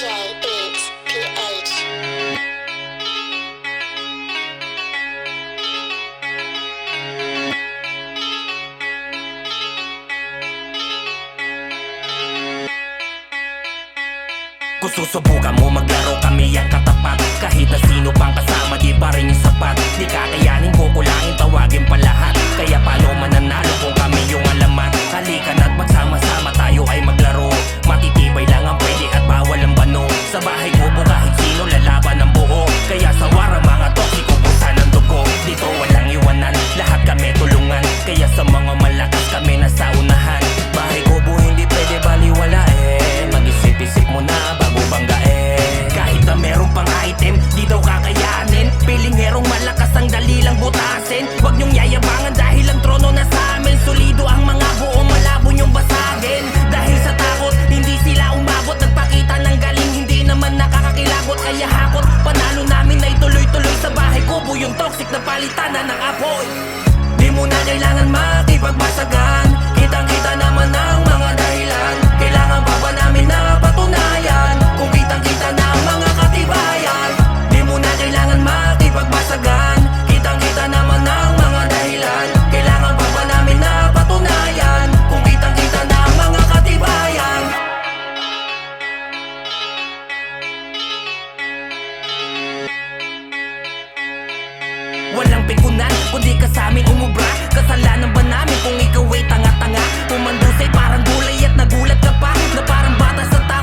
Beats PH. Kung susubukan mo maglaro kami ang katapat, kahit na sino pang kasama di pa rin yung sapat. Di kakayanin ko kulangin tawagin pa lahat, kaya paano mananalo kung kami yung alamat. Halika na't magsama-sama tayo ay maglaro, matitibay lang ang pwede at bawal ang bano. Sa bahay ko po kahit sino lalaban ng buo, kaya sa wara mga toksiko punta ng dugo. Dito walang iwanan, lahat kami tulungan, kaya sa mga malakas kami nasa unahan. Bahay ko po hindi pwede baliwalain, mag-isip-isip mo na bago banggain. Kahit na meron pang item, di daw kakayanin. Piling herong malakas ang dali lang butasin. Huwag niyong yayabangan dahil ang trono na sa amin. Solido ang mga buo, malabo niyong basagin. Dahil sa takot, hindi sila umabot. Nagpakita ng galing, hindi naman nakakakilabot. Kaya hakot, panalo namin ay tuloy-tuloy. Sa bahay kubo yung toxic na palitanan ng apoy. Di mo na kailangan makipagbasagan, kitang-kita naman ang mga dahilan. Kailangan pa ba namin na patunayan kung kitang-kita na ang mga katibayan? Di mo na kailangan makipagbasagan, kitang-kita naman ang mga dahilan. Kailangan pa ba namin na patunayan kung kitang-kita na ang mga katibayan? Walang pikunan, kundi ka sa amin umubra. Kasalanan ba namin kung ikaw ay tanga-tanga? Pumandusay parang gulay at nagulat ka pa, na parang bata sa tao.